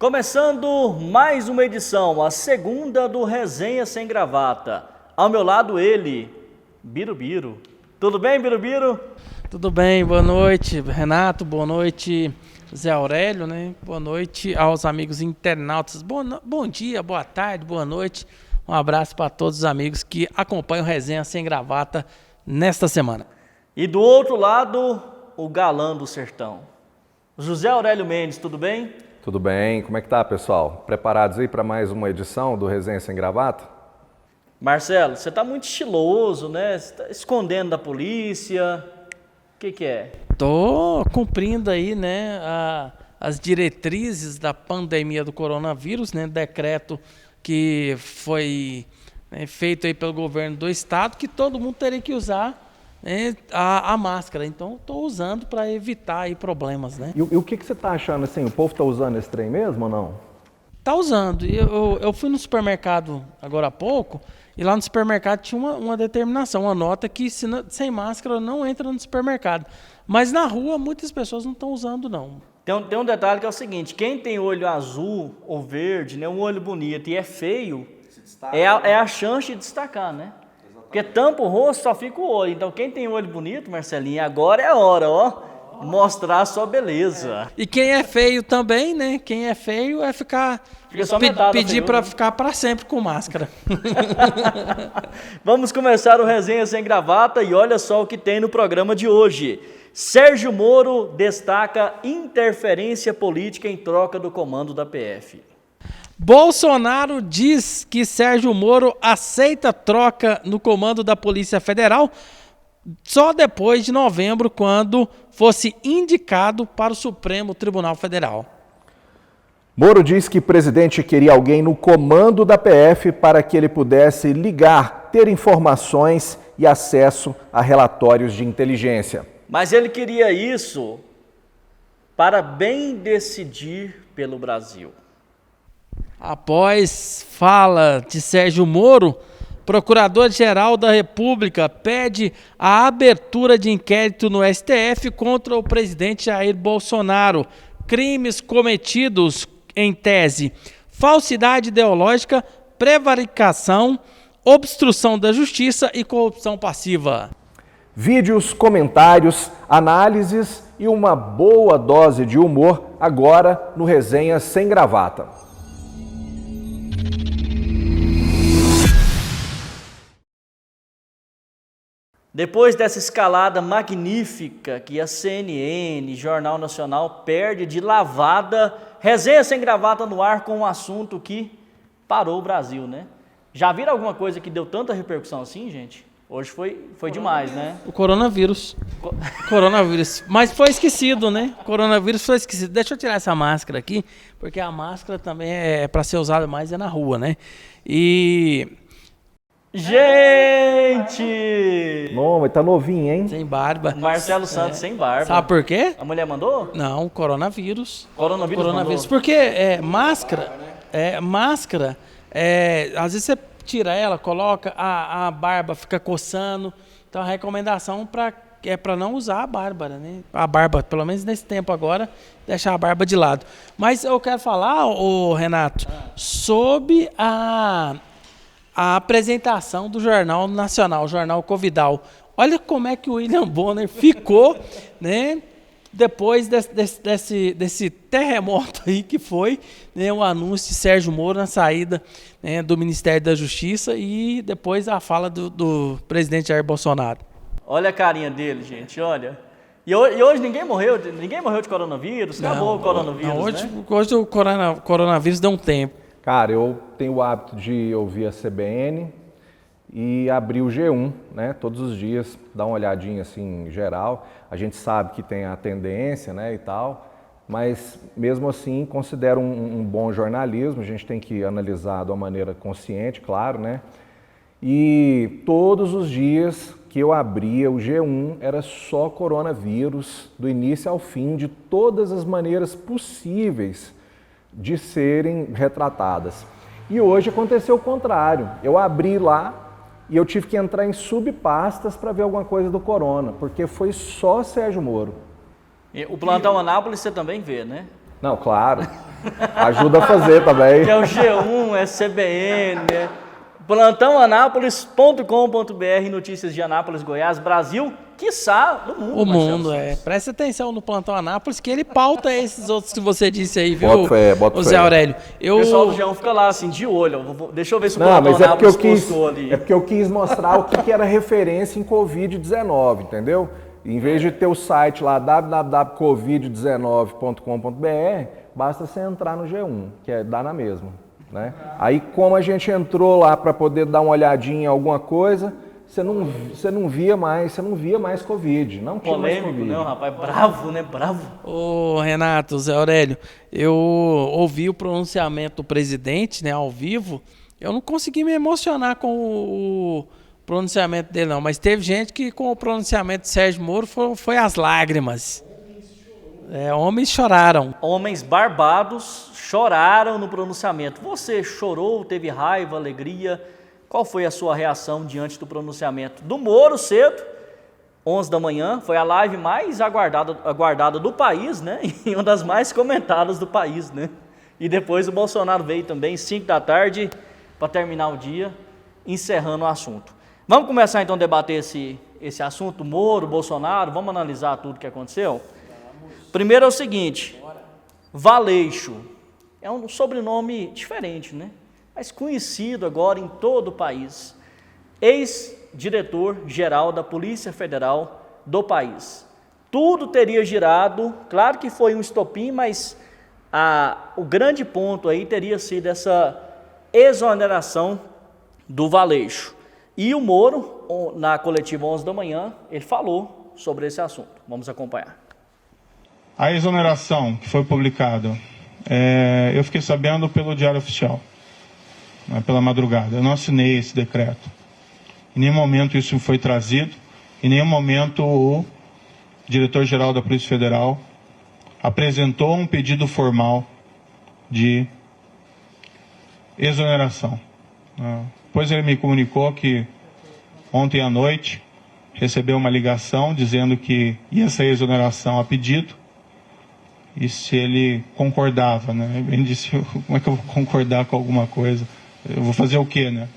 Começando mais uma edição, a segunda do Resenha Sem Gravata. Ao meu lado ele, Birubiru. Tudo bem, Birubiru? Tudo bem, boa noite, Renato, boa noite, Zé Aurélio, né? Boa noite aos amigos internautas. Bom dia, boa tarde, boa noite. Um abraço para todos os amigos que acompanham o Resenha Sem Gravata nesta semana. E do outro lado, o galã do sertão, José Aurélio Mendes, tudo bem? Tudo bem, como é que tá, pessoal? Preparados aí para mais uma edição do Resenha Sem Gravata? Marcelo, você tá muito estiloso, né? Você tá escondendo da polícia. O que é? Tô cumprindo aí, né, as diretrizes da pandemia do coronavírus, né? Decreto que foi feito aí pelo governo do estado, que todo mundo teria que usar a máscara. Então, estou usando para evitar aí problemas, né? E o que você tá achando assim? O povo tá usando esse trem mesmo ou não? Tá usando. Eu fui no supermercado agora há pouco e lá no supermercado tinha uma determinação, uma nota que sem máscara não entra no supermercado. Mas na rua muitas pessoas não estão usando, não. Tem um detalhe que é o seguinte, quem tem olho azul ou verde, né, um olho bonito e é feio, é a chance de destacar, né? Porque tampa o rosto, só fica o olho. Então quem tem olho bonito, Marcelinho, agora é a hora, ó, mostrar a sua beleza. E quem é feio também, né? Quem é feio é pedir para ficar para sempre com máscara. Vamos começar o Resenha Sem Gravata e olha só o que tem no programa de hoje. Sérgio Moro destaca interferência política em troca do comando da PF. Bolsonaro diz que Sérgio Moro aceita troca no comando da Polícia Federal só depois de novembro, quando fosse indicado para o Supremo Tribunal Federal. Moro diz que o presidente queria alguém no comando da PF para que ele pudesse ligar, ter informações e acesso a relatórios de inteligência. Mas ele queria isso para bem decidir pelo Brasil. Após fala de Sérgio Moro, Procurador-Geral da República pede a abertura de inquérito no STF contra o presidente Jair Bolsonaro. Crimes cometidos em tese: falsidade ideológica, prevaricação, obstrução da justiça e corrupção passiva. Vídeos, comentários, análises e uma boa dose de humor agora no Resenha Sem Gravata. Depois dessa escalada magnífica que a CNN, Jornal Nacional, perde de lavada, Resenha Sem Gravata no ar com um assunto que parou o Brasil, né? Já viram alguma coisa que deu tanta repercussão assim, gente? Hoje foi demais, né? O coronavírus. Coronavírus. Mas foi esquecido, né? O coronavírus foi esquecido. Deixa eu tirar essa máscara aqui, porque a máscara também é para ser usada mais na rua, né? Gente! Não, mas tá novinho, hein? Sem barba. Marcelo Santos sem barba. Sabe por quê? A mulher mandou? Não, coronavírus. Coronavírus. Porque máscara, às vezes você tira ela, coloca, a barba fica coçando. Então a recomendação é para não usar a barba, né? A barba, pelo menos nesse tempo agora, deixar a barba de lado. Mas eu quero falar, Renato, sobre a apresentação do Jornal Nacional, o Jornal Covidal. Olha como é que o William Bonner ficou, né? Depois desse terremoto aí que foi, né, o anúncio de Sérgio Moro na saída, né, do Ministério da Justiça e depois a fala do presidente Jair Bolsonaro. Olha a carinha dele, gente, olha. E hoje ninguém morreu de coronavírus, acabou o coronavírus, né? Hoje o coronavírus deu um tempo. Cara, eu tenho o hábito de ouvir a CBN e abrir o G1, né? Todos os dias, dar uma olhadinha assim em geral. A gente sabe que tem a tendência, né, e tal, mas mesmo assim considero um bom jornalismo. A gente tem que analisar de uma maneira consciente, claro, né? E todos os dias que eu abria o G1 era só coronavírus, do início ao fim, de todas as maneiras possíveis de serem retratadas. E hoje aconteceu o contrário. Eu abri lá e eu tive que entrar em subpastas para ver alguma coisa do corona, porque foi só Sérgio Moro. E o plantão Anápolis você também vê, né? Não, claro. Ajuda a fazer também. Que é o G1, é CBN, né? Plantãoanápolis.com.br, notícias de Anápolis, Goiás, Brasil, quiçá do mundo. O mundo, Preste atenção no Plantão Anápolis, que ele pauta esses outros que você disse aí, viu, Bota Zé fé. Aurélio? O pessoal do G1 fica lá, assim, de olho. Deixa eu ver se o Não, Plantão mas é porque, Anápolis postou ali. é porque eu quis mostrar o que era referência em Covid-19, entendeu? Em vez de ter o site lá, www.covid19.com.br, basta você entrar no G1, que dá na mesma, né? Aí, como a gente entrou lá para poder dar uma olhadinha em alguma coisa, você não via mais Covid, não tinha mais Polêmico, Covid. né, rapaz? Bravo, né? Bravo. Ô, Renato, Zé Aurélio, eu ouvi o pronunciamento do presidente, né, ao vivo. Eu não consegui me emocionar com o pronunciamento dele, não. Mas teve gente que, com o pronunciamento de Sérgio Moro, foi às lágrimas. Homens choraram. Homens barbados choraram no pronunciamento. Você chorou, teve raiva, alegria? Qual foi a sua reação diante do pronunciamento do Moro cedo? 11 da manhã, foi a live mais aguardada do país, né? E uma das mais comentadas do país, né? E depois o Bolsonaro veio também, 5 da tarde, para terminar o dia, encerrando o assunto. Vamos começar então a debater esse assunto, Moro, Bolsonaro, vamos analisar tudo que aconteceu? Primeiro é o seguinte, Valeixo, é um sobrenome diferente, né? Mas conhecido agora em todo o país, ex-diretor-geral da Polícia Federal do país. Tudo teria girado, claro que foi um estopim, mas o grande ponto aí teria sido essa exoneração do Valeixo. E o Moro, na coletiva 11 da manhã, ele falou sobre esse assunto. Vamos acompanhar. A exoneração que foi publicada, eu fiquei sabendo pelo Diário Oficial, pela madrugada. Eu não assinei esse decreto. Em nenhum momento isso foi trazido, em nenhum momento o diretor-geral da Polícia Federal apresentou um pedido formal de exoneração. Depois ele me comunicou que ontem à noite recebeu uma ligação dizendo que ia ser exoneração a pedido e se ele concordava, né? Ele disse, como é que eu vou concordar com alguma coisa? Eu vou fazer o quê, né?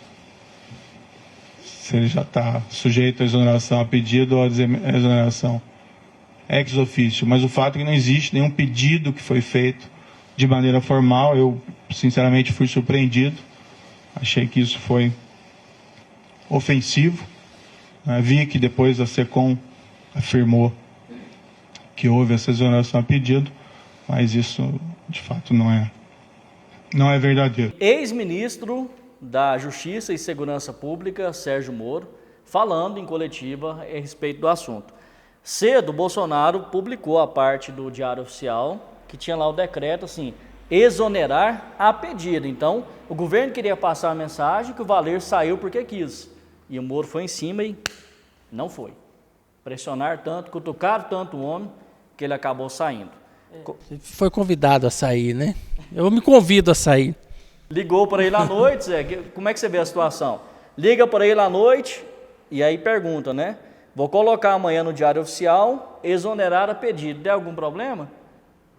Se ele já está sujeito à exoneração a pedido ou a exoneração ex officio. Mas o fato é que não existe nenhum pedido que foi feito de maneira formal. Eu, sinceramente, fui surpreendido. Achei que isso foi ofensivo. Vi que depois a SECOM afirmou que houve essa exoneração a pedido, mas isso, de fato, não é verdadeiro. Ex-ministro da Justiça e Segurança Pública, Sérgio Moro, falando em coletiva a respeito do assunto. Cedo, Bolsonaro publicou a parte do Diário Oficial, que tinha lá o decreto, assim, exonerar a pedido. Então, o governo queria passar a mensagem que o Valeixo saiu porque quis. E o Moro foi em cima e não foi. Pressionar tanto, cutucar tanto o homem, que ele acabou saindo. Foi convidado a sair, né? Eu me convido a sair. Ligou para ele à noite, Zé, como é que você vê a situação? Liga para ele à noite e aí pergunta, né? Vou colocar amanhã no Diário Oficial, exonerar a pedido. Deu algum problema?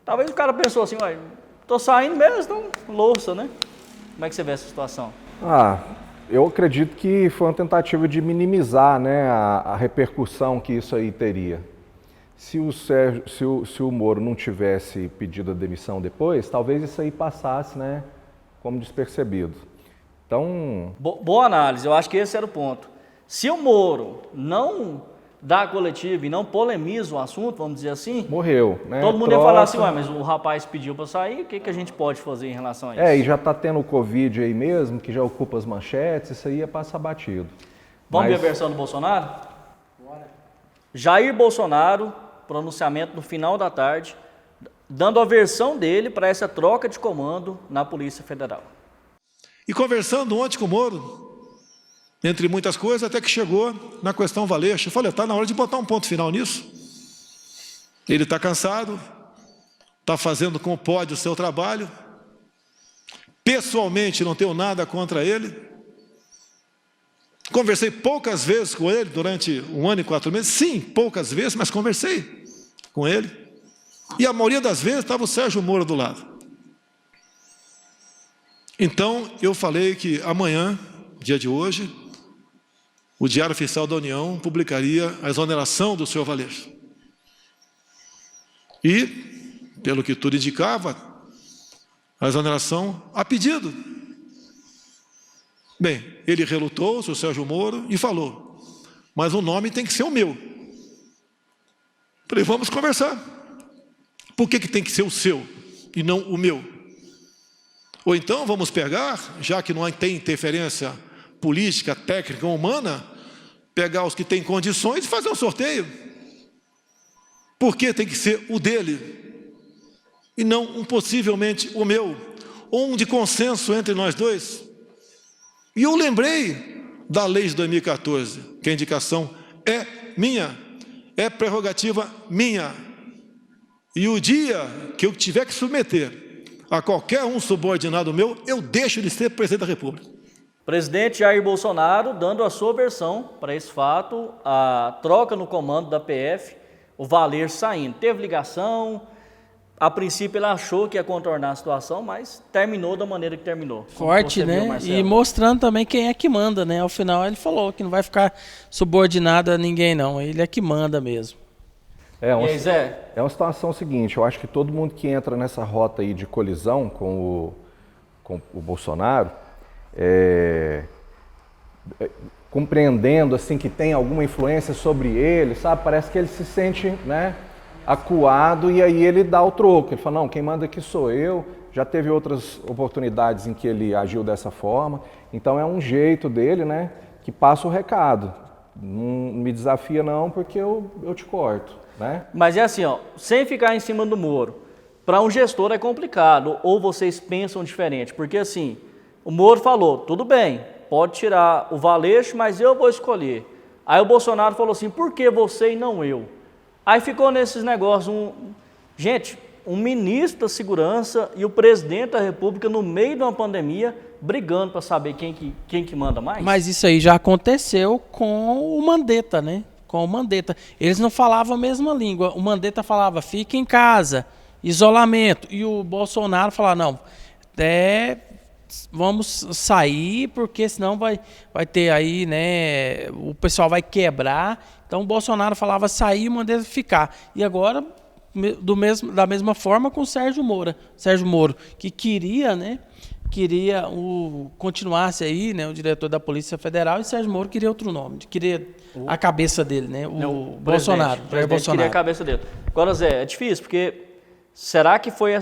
Talvez o cara pensou assim, olha, tô saindo mesmo, então louça, né? Como é que você vê essa situação? Eu acredito que foi uma tentativa de minimizar, né, a repercussão que isso aí teria. Se o Moro não tivesse pedido a demissão depois, talvez isso aí passasse, né, como despercebido. Então... Boa análise, eu acho que esse era o ponto. Se o Moro não dá a coletiva e não polemiza o assunto, vamos dizer assim... Morreu, né? Todo mundo ia falar assim, mas o rapaz pediu para sair, o que a gente pode fazer em relação a isso? E já está tendo o Covid aí mesmo, que já ocupa as manchetes, isso aí ia passar batido. Vamos ver a versão do Bolsonaro? Bora. Jair Bolsonaro, pronunciamento no final da tarde, dando a versão dele para essa troca de comando na Polícia Federal. E conversando ontem com o Moro, entre muitas coisas, até que chegou na questão Valeixo. Eu falei, está na hora de botar um ponto final nisso. Ele está cansado, está fazendo como pode o seu trabalho. Pessoalmente, não tenho nada contra ele. Conversei poucas vezes com ele durante 1 ano e 4 meses. Sim, poucas vezes, mas conversei com ele. E a maioria das vezes estava o Sérgio Moro do lado. Então, eu falei que amanhã, dia de hoje, o Diário Oficial da União publicaria a exoneração do senhor Valeixo. E, pelo que tudo indicava, a exoneração a pedido. Bem, ele relutou, o senhor Sérgio Moro, e falou, mas o nome tem que ser o meu. Falei, vamos conversar. Por que tem que ser o seu e não o meu? Ou então vamos pegar, já que não tem interferência política, técnica, humana, pegar os que têm condições e fazer um sorteio. Por que tem que ser o dele e não possivelmente o meu? Ou um de consenso entre nós dois? E eu lembrei da lei de 2014, que a indicação é minha, é prerrogativa minha. E o dia que eu tiver que submeter a qualquer um subordinado meu, eu deixo de ser presidente da República. Presidente Jair Bolsonaro dando a sua versão para esse fato, a troca no comando da PF, o Valer saindo. Teve ligação, a princípio ele achou que ia contornar a situação, mas terminou da maneira que terminou. Forte, né? E mostrando também quem é que manda, né? Ao final ele falou que não vai ficar subordinado a ninguém, não. Ele é que manda mesmo. E aí, Zé? É uma situação seguinte, eu acho que todo mundo que entra nessa rota aí de colisão com o Bolsonaro, compreendendo assim que tem alguma influência sobre ele, sabe? Parece que ele se sente, né, acuado e aí ele dá o troco. Ele fala, não, quem manda aqui sou eu. Já teve outras oportunidades em que ele agiu dessa forma. Então é um jeito dele, né, que passa o recado. Não me desafia não, porque eu te corto. Né? Mas é assim, ó, sem ficar em cima do Moro, para um gestor é complicado, ou vocês pensam diferente, porque assim, o Moro falou, tudo bem, pode tirar o Valeixo, mas eu vou escolher. Aí o Bolsonaro falou assim, por que você e não eu? Aí ficou nesses negócios, gente, um ministro da Segurança e o presidente da República no meio de uma pandemia, brigando para saber quem que manda mais. Mas isso aí já aconteceu com o Mandetta, né? Com o Mandetta. Eles não falavam a mesma língua. O Mandetta falava, fica em casa, isolamento. E o Bolsonaro falava, não, vamos sair, porque senão vai ter aí, né, o pessoal vai quebrar. Então o Bolsonaro falava sair e o Mandetta ficar. E agora, da mesma forma com o Sérgio Moro, que queria, né, continuasse aí, né, o diretor da Polícia Federal, e Sérgio Moro queria outro nome, queria a cabeça dele, né, o Bolsonaro. O presidente queria a cabeça dele. Agora, Zé, é difícil, porque será que foi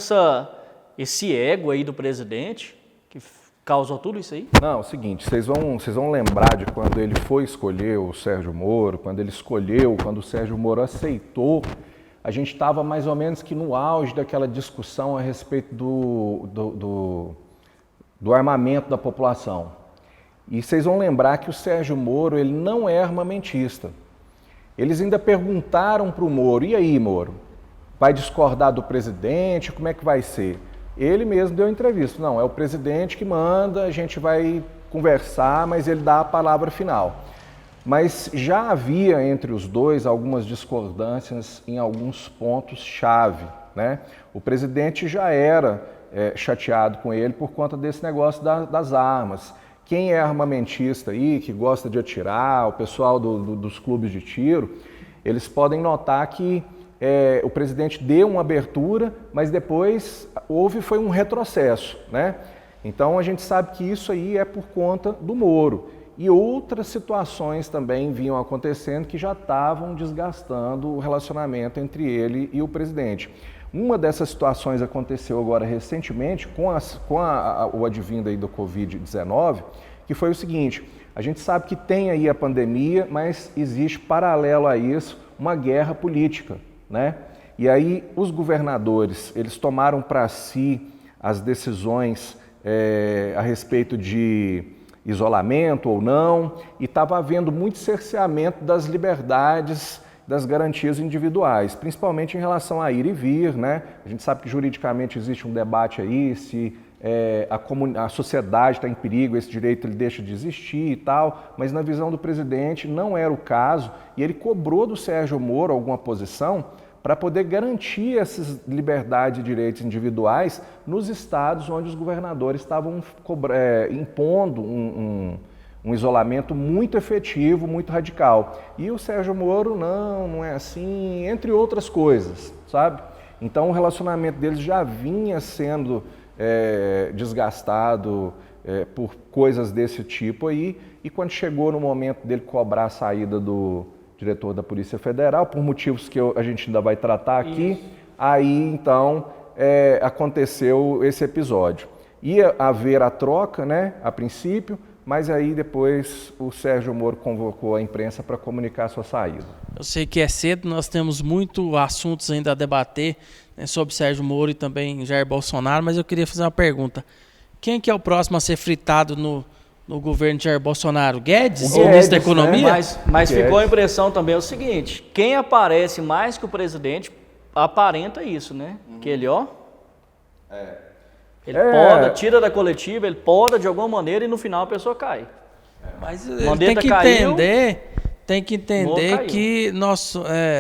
esse ego aí do presidente que causou tudo isso aí? Não, é o seguinte, vocês vão lembrar de quando ele foi escolher o Sérgio Moro, quando o Sérgio Moro aceitou, a gente estava mais ou menos que no auge daquela discussão a respeito do armamento da população. E vocês vão lembrar que o Sérgio Moro, ele não é armamentista. Eles ainda perguntaram para o Moro, e aí, Moro, vai discordar do presidente, como é que vai ser? Ele mesmo deu entrevista, não, é o presidente que manda, a gente vai conversar, mas ele dá a palavra final. Mas já havia entre os dois algumas discordâncias em alguns pontos-chave, né? O presidente já era chateado com ele por conta desse negócio das armas. Quem é armamentista aí, que gosta de atirar, o pessoal dos clubes de tiro, eles podem notar que o presidente deu uma abertura, mas depois foi um retrocesso, né? Então a gente sabe que isso aí é por conta do Moro. E outras situações também vinham acontecendo que já estavam desgastando o relacionamento entre ele e o presidente. Uma dessas situações aconteceu agora recentemente com o advindo aí do Covid-19, que foi o seguinte, a gente sabe que tem aí a pandemia, mas existe paralelo a isso uma guerra política, né? E aí os governadores, eles tomaram para si as decisões a respeito de isolamento ou não, e estava havendo muito cerceamento das liberdades, das garantias individuais, principalmente em relação a ir e vir, né? A gente sabe que juridicamente existe um debate aí, se a sociedade está em perigo, esse direito ele deixa de existir e tal, mas na visão do presidente não era o caso, e ele cobrou do Sérgio Moro alguma posição para poder garantir essas liberdades e direitos individuais nos estados onde os governadores estavam impondo um isolamento muito efetivo, muito radical. E o Sérgio Moro, não é assim, entre outras coisas, sabe? Então o relacionamento deles já vinha sendo desgastado por coisas desse tipo aí, e quando chegou no momento dele cobrar a saída do diretor da Polícia Federal, por motivos que a gente ainda vai tratar aqui, aí então aconteceu esse episódio. Ia haver a troca, né, a princípio, mas aí depois o Sérgio Moro convocou a imprensa para comunicar a sua saída. Eu sei que é cedo, nós temos muitos assuntos ainda a debater, né, sobre Sérgio Moro e também Jair Bolsonaro, mas eu queria fazer uma pergunta. Quem que é o próximo a ser fritado no governo de Jair Bolsonaro? Guedes, o ministro da Economia? Né? Mas ficou a impressão também o seguinte, quem aparece mais que o presidente aparenta isso, né? Que ele, ele poda, tira da coletiva, ele poda de alguma maneira e no final a pessoa cai. Mas ele tem que entender que nós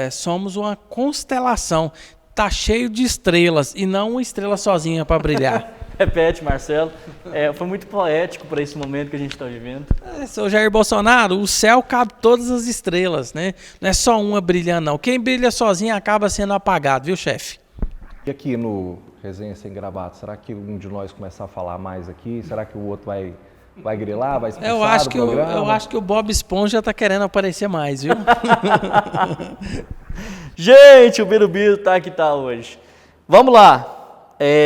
somos uma constelação. Tá cheio de estrelas e não uma estrela sozinha para brilhar. Repete, Marcelo. Foi muito poético para esse momento que a gente está vivendo. Seu Jair Bolsonaro, o céu cabe todas as estrelas, né? Não é só uma brilhando, não. Quem brilha sozinho acaba sendo apagado, viu, chefe? E aqui no Resenha Sem Gravata, será que um de nós começar a falar mais aqui? Será que o outro vai grilar, vai expulsar do programa? Eu acho que o Bob Esponja está querendo aparecer mais, viu? Gente, o Birubiru tá que tá hoje. Vamos lá.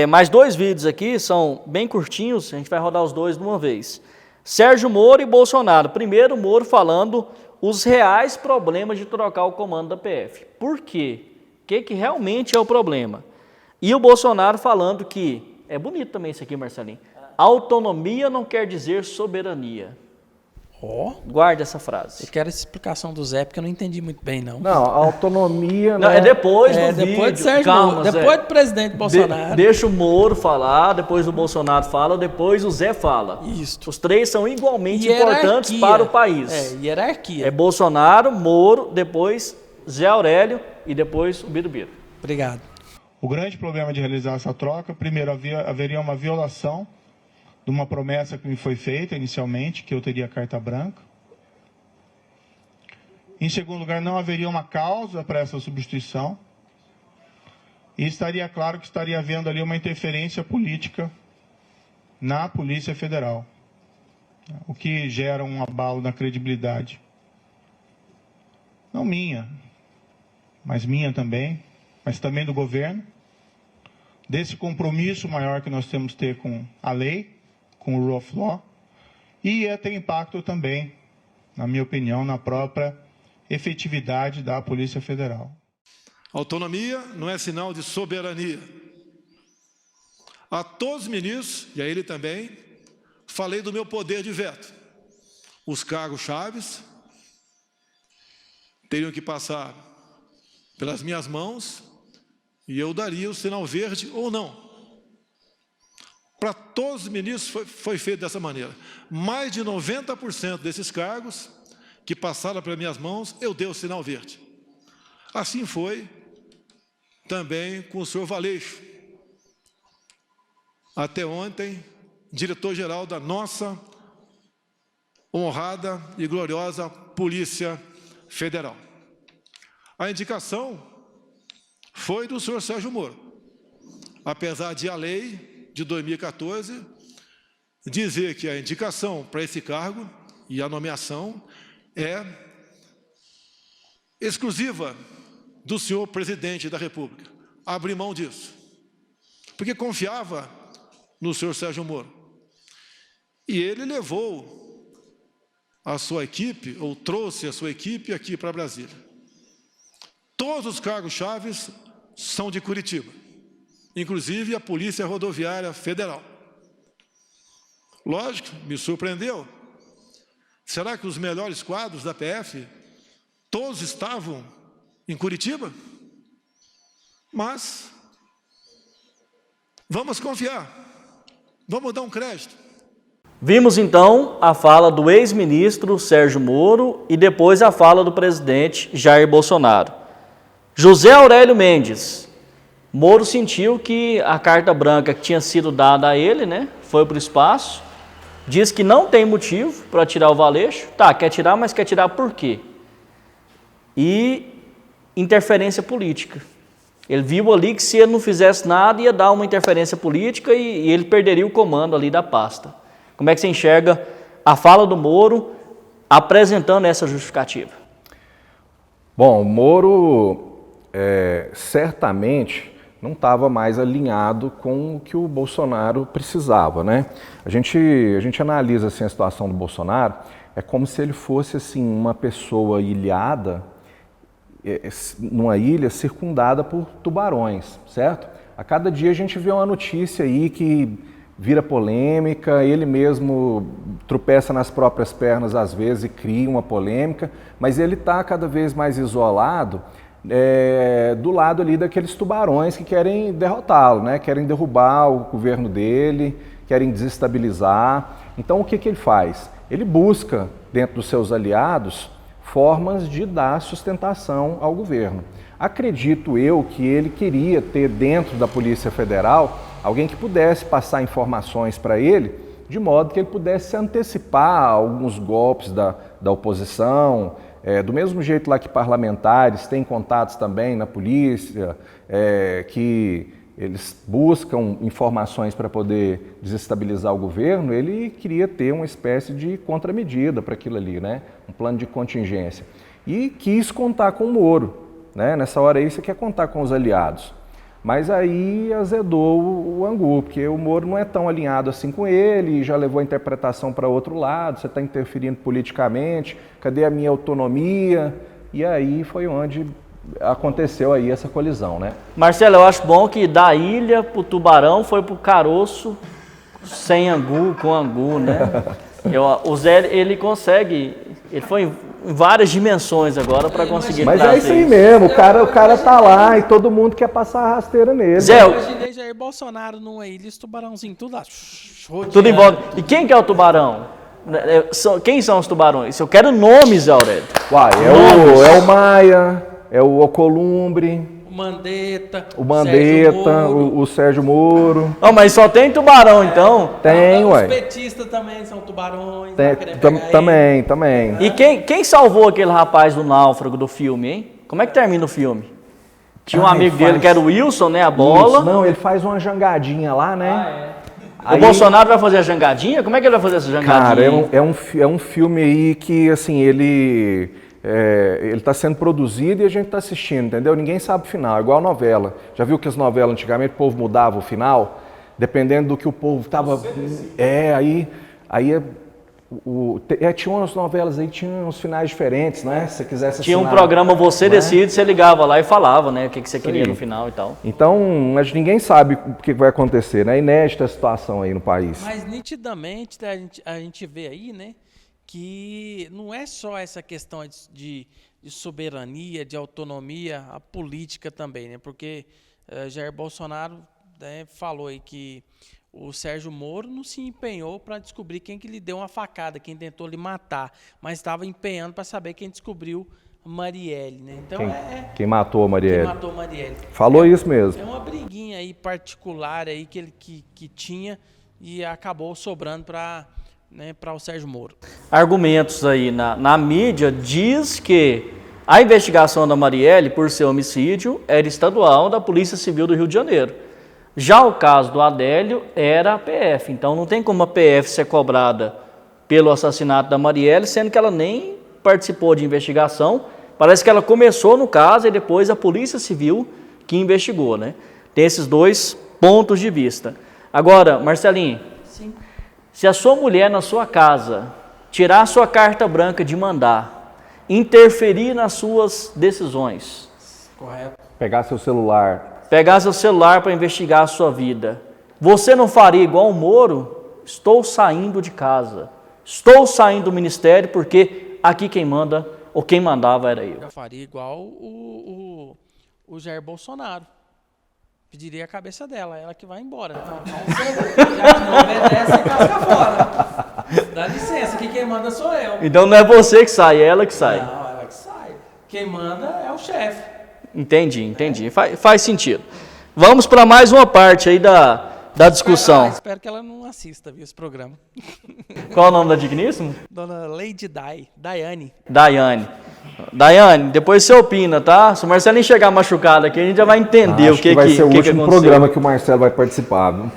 Mais 2 vídeos aqui, são bem curtinhos, a gente vai rodar os 2 de uma vez. Sérgio Moro e Bolsonaro. Primeiro, Moro falando os reais problemas de trocar o comando da PF. Por quê? O que realmente é o problema? E o Bolsonaro falando que, é bonito também isso aqui, Marcelinho, autonomia não quer dizer soberania. Guarde essa frase. Eu quero essa explicação do Zé, porque eu não entendi muito bem, não. Não, a autonomia... Não, é depois do vídeo. Depois do Sérgio Moro, depois do presidente Bolsonaro. Deixa o Moro falar, depois o Bolsonaro fala, depois o Zé fala. Isso. Os 3 são igualmente importantes para o país. Hierarquia. É Bolsonaro, Moro, depois Zé Aurélio e depois o Birubiru. Obrigado. O grande problema de realizar essa troca, primeiro, haveria uma violação de uma promessa que me foi feita inicialmente, que eu teria carta branca. Em segundo lugar, não haveria uma causa para essa substituição. E estaria claro que estaria havendo ali uma interferência política na Polícia Federal, o que gera um abalo na credibilidade. Não minha, mas minha também, mas também do governo, desse compromisso maior que nós temos que ter com a lei, com o rule of law, e tem impacto também, na minha opinião, na própria efetividade da Polícia Federal. Autonomia não é sinal de soberania. A todos os ministros, e a ele também, falei do meu poder de veto. Os cargos-chaves teriam que passar pelas minhas mãos e eu daria o sinal verde ou não. Para todos os ministros foi feito dessa maneira. Mais de 90% desses cargos que passaram pelas minhas mãos, eu dei o sinal verde. Assim foi também com o senhor Valeixo. Até ontem, diretor-geral da nossa honrada e gloriosa Polícia Federal. A indicação foi do senhor Sérgio Moro. Apesar de a lei de 2014 dizer que a indicação para esse cargo e a nomeação é exclusiva do senhor presidente da República. Abri mão disso, porque confiava no senhor Sérgio Moro. E ele levou a sua equipe, ou trouxe a sua equipe aqui para Brasília. Todos os cargos-chave são de Curitiba, inclusive a Polícia Rodoviária Federal. Lógico, me surpreendeu. Será que os melhores quadros da PF, todos estavam em Curitiba? Mas, vamos confiar, vamos dar um crédito. Vimos então a fala do ex-ministro Sérgio Moro e depois a fala do presidente Jair Bolsonaro. José Aurélio Mendes. Moro sentiu que a carta branca que tinha sido dada a ele, né, foi para o espaço, diz que não tem motivo para tirar o Valeixo. Tá, quer tirar, mas quer tirar por quê? E interferência política. Ele viu ali que se ele não fizesse nada, ia dar uma interferência política e ele perderia o comando ali da pasta. Como é que você enxerga a fala do Moro apresentando essa justificativa? Bom, o Moro certamente não estava mais alinhado com o que o Bolsonaro precisava, né? A gente analisa assim, a situação do Bolsonaro, é como se ele fosse assim, uma pessoa ilhada, numa ilha circundada por tubarões, certo? A cada dia a gente vê uma notícia aí que vira polêmica, ele mesmo tropeça nas próprias pernas às vezes e cria uma polêmica, mas ele está cada vez mais isolado do lado ali daqueles tubarões que querem derrotá-lo, né? Querem derrubar o governo dele, querem desestabilizar. Então o que ele faz? Ele busca, dentro dos seus aliados, formas de dar sustentação ao governo. Acredito eu que ele queria ter dentro da Polícia Federal alguém que pudesse passar informações para ele, de modo que ele pudesse antecipar alguns golpes da oposição, do mesmo jeito lá que parlamentares têm contatos também na polícia, que eles buscam informações para poder desestabilizar o governo, ele queria ter uma espécie de contramedida para aquilo ali, né? Um plano de contingência. E quis contar com o Moro, né? Nessa hora aí você quer contar com os aliados. Mas aí azedou o angu, porque o Moro não é tão alinhado assim com ele, já levou a interpretação para outro lado, você está interferindo politicamente, cadê a minha autonomia? E aí foi onde aconteceu aí essa colisão, né? Marcelo, eu acho bom que da ilha pro tubarão foi pro caroço sem angu, com angu, né? O Zé, ele consegue, ele foi em várias dimensões agora para conseguir Mas trazer é isso aí mesmo, o cara tá lá e todo mundo quer passar a rasteira nele. Zé, Eu imaginei Jair Bolsonaro numa ilha, esse tubarãozinho, tudo lá. tudo em volta. E quem que é o tubarão? Quem são os tubarões? Eu quero nomes, Zé Aurélio. Uai, é o Maia, é o Alcolumbre, O Mandetta, o Sérgio Moro. Oh, mas só tem tubarão, então? Tem, Os ué. petistas também são tubarões. Também. E quem salvou aquele rapaz do náufrago do filme, hein? Como é que termina o filme? Tinha um amigo dele que era o Wilson, né? A bola. Isso, não, ele faz uma jangadinha lá, né? O Bolsonaro vai fazer a jangadinha? Como é que ele vai fazer essa jangadinha? Cara, é um filme aí que, assim, ele está sendo produzido e a gente está assistindo, entendeu? Ninguém sabe o final, é igual novela. Já viu que as novelas antigamente o povo mudava o final? Dependendo do que o povo estava... tinha umas novelas aí, tinha uns finais diferentes, né? Se você quisesse Tinha um assinar, programa Você né? Decide, você ligava lá e falava, né? O que você queria aí. no final e tal. Então, mas ninguém sabe o que vai acontecer, né? É inédita a situação aí no país. Mas nitidamente a gente vê aí, né, que não é só essa questão de soberania, de autonomia, a política também, né? Porque Jair Bolsonaro, né, falou aí que o Sérgio Moro não se empenhou para descobrir quem que lhe deu uma facada, quem tentou lhe matar, mas estava empenhando para saber quem descobriu Marielle, né? Então Quem matou a Marielle? quem matou Marielle. Falou isso mesmo. É uma briguinha aí particular aí que ele que tinha e acabou sobrando para o Sérgio Moro. Argumentos aí na mídia diz que a investigação da Marielle por seu homicídio era estadual da Polícia Civil do Rio de Janeiro. Já o caso do Adélio era a PF, então não tem como a PF ser cobrada pelo assassinato da Marielle, sendo que ela nem participou de investigação. Parece que ela começou no caso e depois a Polícia Civil que investigou, né? Tem esses dois pontos de vista. Agora, Marcelinho, Sim. se a sua mulher na sua casa tirar a sua carta branca de mandar, interferir nas suas decisões, Correto. Pegar seu celular. pegar seu celular para investigar a sua vida, você não faria igual o Moro? Estou saindo de casa, estou saindo do ministério porque aqui quem manda ou quem mandava era eu. Eu faria igual o Jair Bolsonaro. Pediria a cabeça dela, ela que vai embora. Já que não obedece, casca fora. Dá licença, que quem manda sou eu. Então não é você que sai, é ela que sai. Não, ela que sai. Quem manda é o chefe. Entendi. Faz sentido. Vamos para mais uma parte aí da discussão. Espero que ela não assista, viu, esse programa. Qual o nome da digníssima? Dona Lady Daiane. Daiane, depois você opina, tá? Se o Marcelo nem chegar machucado aqui, a gente já vai entender Acho o que vai ser o último aconteceu. programa que o Marcelo vai participar, viu?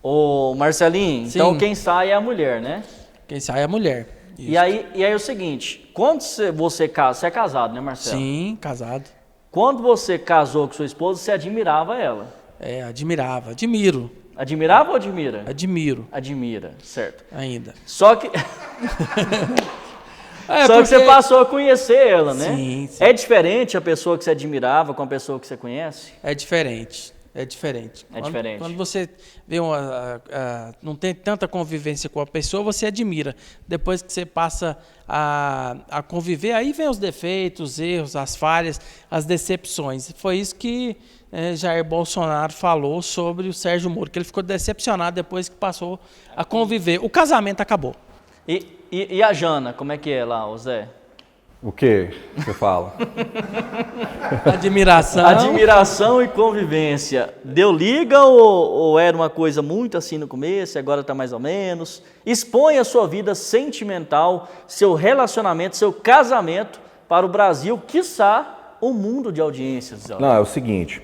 Ô, Marcelinho, Sim. então quem sai é a mulher, né? Quem sai é a mulher. E aí é o seguinte, quando você casa, você é casado, né, Marcelo? Sim, casado. Quando você casou com sua esposa, você admirava ela. Admiro. Admirava ou admira? Admiro Admira, certo. ainda. Só que Só que você passou a conhecer ela, né? Sim. É diferente a pessoa que você admirava com a pessoa que você conhece? É diferente. Quando você vê não tem tanta convivência com a pessoa, você admira. Depois que você passa a conviver, aí vem os defeitos, os erros, as falhas, as decepções. Foi isso que Jair Bolsonaro falou sobre o Sérgio Moro, que ele ficou decepcionado depois que passou a conviver. O casamento acabou. E a Jana, como é que é lá, o Zé? O que você fala? Admiração e convivência. Deu liga ou era uma coisa muito assim no começo e agora está mais ou menos? Expõe a sua vida sentimental, seu relacionamento, seu casamento para o Brasil, quiçá o mundo de audiências. Zé. Não, é o seguinte.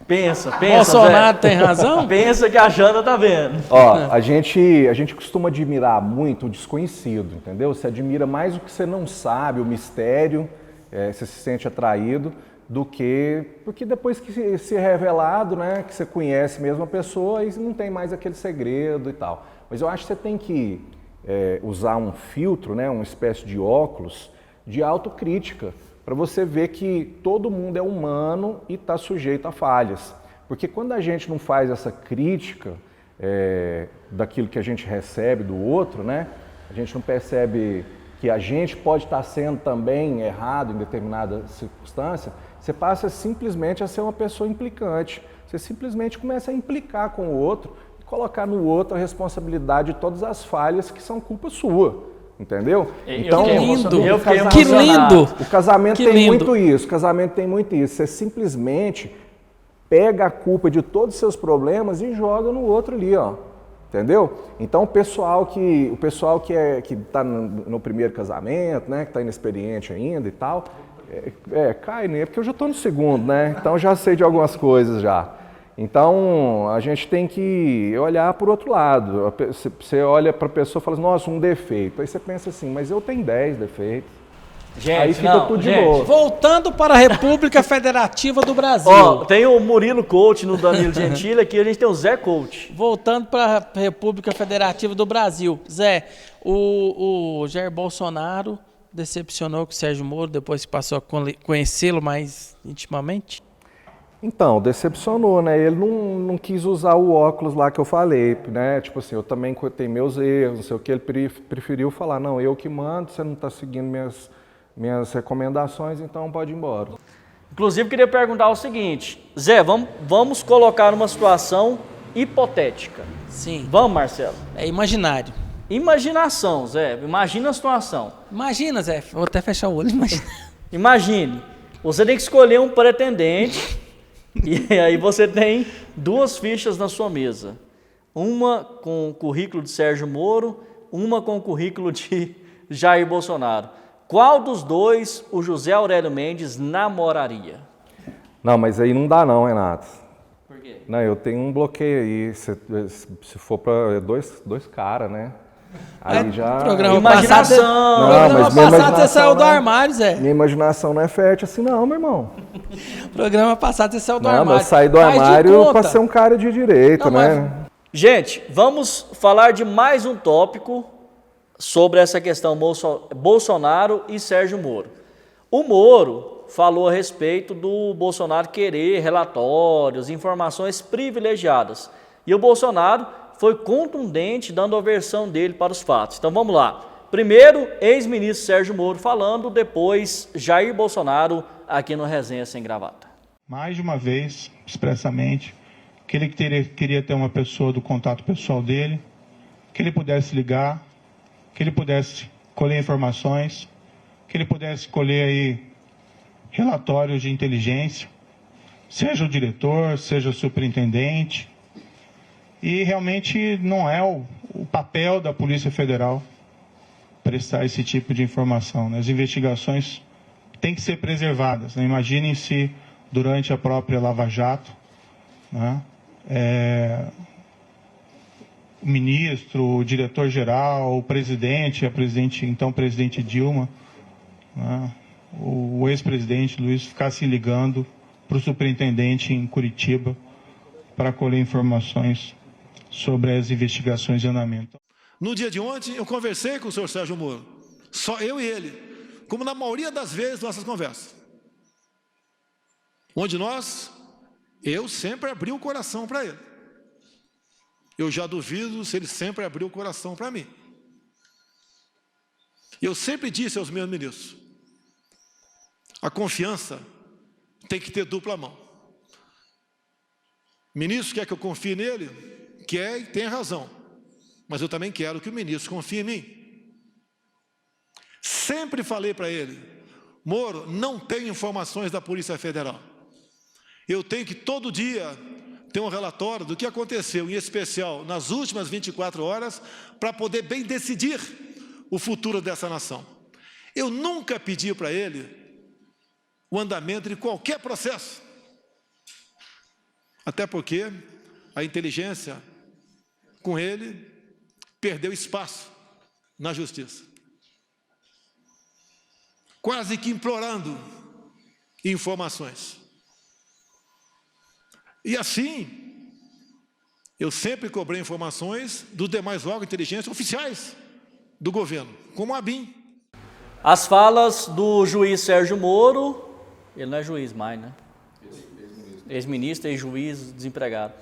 Pensa, Bolsonaro Zé. tem razão? Pensa que a Jana tá vendo. Ó, a gente costuma admirar muito o desconhecido, entendeu? Você admira mais o que você não sabe, o mistério, você se sente atraído, porque depois que se é revelado, né, que você conhece mesmo a pessoa, aí não tem mais aquele segredo e tal. Mas eu acho que você tem que usar um filtro, né, uma espécie de óculos de autocrítica, para você ver que todo mundo é humano e está sujeito a falhas. Porque quando a gente não faz essa crítica daquilo que a gente recebe do outro, né, a gente não percebe que a gente pode estar sendo também errado em determinada circunstância, você passa simplesmente a ser uma pessoa implicante. Você simplesmente começa a implicar com o outro e colocar no outro a responsabilidade de todas as falhas que são culpa sua. Entendeu? Então, que lindo! Que lindo! O casamento tem muito isso. O casamento tem muito isso. Você simplesmente pega a culpa de todos os seus problemas e joga no outro ali, ó. Entendeu? Então o pessoal que está no primeiro casamento, né, que está inexperiente ainda e tal, cai, né? Porque eu já estou no segundo, né? Então eu já sei de algumas coisas já. Então, a gente tem que olhar para o outro lado. Você olha para a pessoa e fala, nossa, um defeito. Aí você pensa assim, mas eu tenho 10 defeitos. Gente, aí fica tudo de boa. Voltando para a República Federativa do Brasil. Ó, tem o Murilo Coach no Danilo Gentili, aqui a gente tem o Zé Coach. Voltando para a República Federativa do Brasil. Zé, o Jair Bolsonaro decepcionou com o Sérgio Moro depois que passou a conhecê-lo mais intimamente? Então, decepcionou, né? Ele não quis usar o óculos lá que eu falei, né? Tipo assim, eu também tenho meus erros, não sei o que. Ele preferiu falar, não, eu que mando, você não está seguindo minhas recomendações, então pode ir embora. Inclusive, queria perguntar o seguinte, Zé, vamos colocar uma situação hipotética. Sim. Vamos, Marcelo? É imaginário. Imaginação, Zé. Imagina a situação. Imagina, Zé. Vou até fechar o olho. Imagine, você tem que escolher um pretendente e aí você tem 2 fichas na sua mesa. Uma com o currículo de Sérgio Moro, uma com o currículo de Jair Bolsonaro. Qual dos 2 o José Aurélio Mendes namoraria? Não, mas aí não dá não, Renato. Por quê? Não, eu tenho um bloqueio aí. Se for para dois caras, né? Aí já... Programa Imaginação. Passado você saiu do armário, Zé. Minha imaginação não é fértil assim não, meu irmão. Programa passado você saiu do Não, armário. mas sair do armário para ser um cara de direito, Não, né? Gente, vamos falar de mais um tópico sobre essa questão Bolsonaro e Sérgio Moro. O Moro falou a respeito do Bolsonaro querer relatórios, informações privilegiadas. E o Bolsonaro foi contundente, dando a versão dele para os fatos. Então vamos lá. Primeiro, ex-ministro Sérgio Moro falando, depois Jair Bolsonaro aqui no Resenha Sem Gravata. Mais de uma vez, expressamente, que ele queria ter uma pessoa do contato pessoal dele, que ele pudesse ligar, que ele pudesse colher informações, que ele pudesse colher aí relatórios de inteligência, seja o diretor, seja o superintendente. E realmente não é o papel da Polícia Federal prestar esse tipo de informação, né? As investigações têm que ser preservadas, né? Imaginem se durante a própria Lava Jato, né? O ministro, o diretor-geral, o presidente, então presidente Dilma, né? O ex-presidente Luiz ficasse ligando para o superintendente em Curitiba para colher informações sobre as investigações em andamento. No dia de ontem, eu conversei com o senhor Sérgio Moro, só eu e ele, como na maioria das vezes nossas conversas, onde eu sempre abri o coração para ele. Eu já duvido se ele sempre abriu o coração para mim. Eu sempre disse aos meus ministros, a confiança tem que ter dupla mão. O ministro quer que eu confie nele? Quer e tem razão. Mas eu também quero que o ministro confie em mim. Sempre falei para ele, Moro, não tenho informações da Polícia Federal. Eu tenho que todo dia ter um relatório do que aconteceu, em especial nas últimas 24 horas, para poder bem decidir o futuro dessa nação. Eu nunca pedi para ele o andamento de qualquer processo. Até porque a inteligência, com ele, perdeu espaço na justiça. Quase que implorando informações. E assim, eu sempre cobrei informações dos demais órgãos de inteligência oficiais do governo, como a ABIN. As falas do juiz Sérgio Moro, ele não é juiz mais, né? Ex-ministro e juiz desempregado.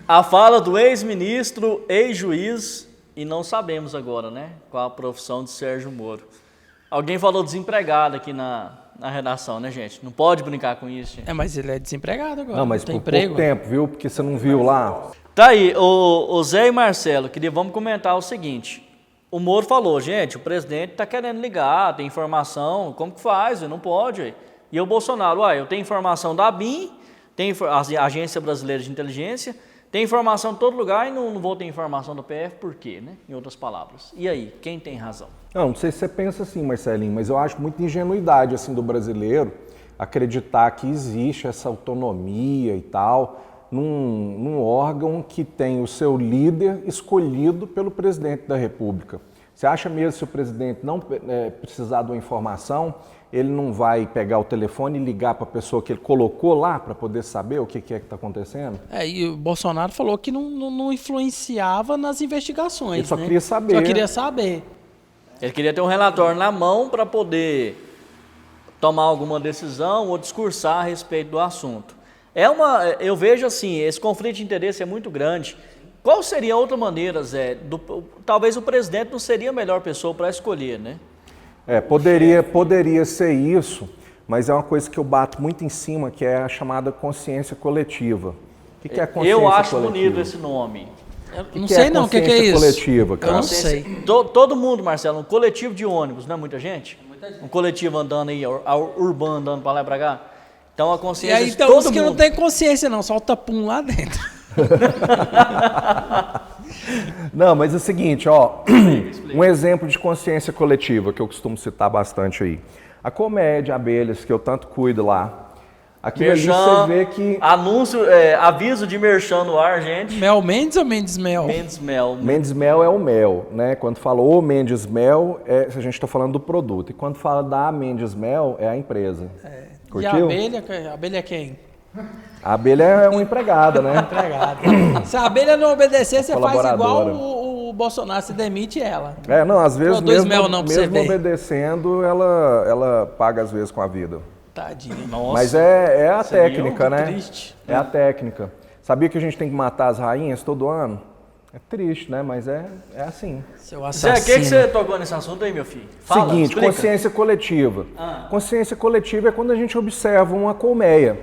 A fala do ex-ministro, ex-juiz, e não sabemos agora, né? Qual a profissão de Sérgio Moro. Alguém falou desempregado aqui na redação, né, gente? Não pode brincar com isso, gente. Mas ele é desempregado agora. Não, mas tem por emprego. pouco tempo, viu? Porque você não viu lá. Tá aí, o Zé e Marcelo, vamos comentar o seguinte. O Moro falou, gente, o presidente está querendo ligar, tem informação, como que faz? Não pode. Ué. E o Bolsonaro, eu tenho informação da ABIN, tem a Agência Brasileira de Inteligência, tem informação em todo lugar e não vou ter informação do PF, por quê, né? Em outras palavras. E aí, quem tem razão? Não sei se você pensa assim, Marcelinho, mas eu acho muita ingenuidade assim, do brasileiro acreditar que existe essa autonomia e tal num órgão que tem o seu líder escolhido pelo presidente da República. Você acha mesmo que se o presidente não precisar de uma informação, ele não vai pegar o telefone e ligar para a pessoa que ele colocou lá para poder saber o que é que está acontecendo? E o Bolsonaro falou que não influenciava nas investigações. Ele só né? queria saber. Só queria saber. Ele queria ter um relatório na mão para poder tomar alguma decisão ou discursar a respeito do assunto. Eu vejo assim, esse conflito de interesse é muito grande. Qual seria a outra maneira, Zé? Talvez o presidente não seria a melhor pessoa para escolher, né? Poderia ser isso, mas é uma coisa que eu bato muito em cima, que é a chamada consciência coletiva. O que é a consciência coletiva? Eu acho bonito esse nome. Não sei não, o que é isso? Coletiva, cara? Eu não sei. Todo mundo, Marcelo, um coletivo de ônibus, não é muita gente? Um coletivo andando aí, urbano andando para lá e para cá. Então a consciência de todo mundo. Os que não tem consciência não, só o tapum lá dentro. Não, mas é o seguinte, um exemplo de consciência coletiva que eu costumo citar bastante aí. A Comédia Abelhas, que eu tanto cuido lá, aquilo ali você vê que... Aviso de merchan no ar, gente. Mel Mendes ou Mendes Mel? Mendes Mel. Mendes Mel é o mel, né? Quando fala o Mendes Mel, a gente está falando do produto. E quando fala da Mendes Mel, é a empresa. Curtiu? E a abelha é quem? A abelha é uma empregada, né? Empregada. Se a abelha não obedecer, você faz igual o Bolsonaro, se demite ela. Às vezes mesmo obedecendo, ela paga às vezes com a vida. Tadinho. Nossa. Mas é a Você viu? técnica, Que né? triste. É a técnica. Sabia que a gente tem que matar as rainhas todo ano? É triste, né? Mas é assim. Seu Zé, assassino. o que você tocou nesse assunto aí, meu filho? Fala, Seguinte, explica. consciência coletiva. Consciência coletiva é quando a gente observa uma colmeia.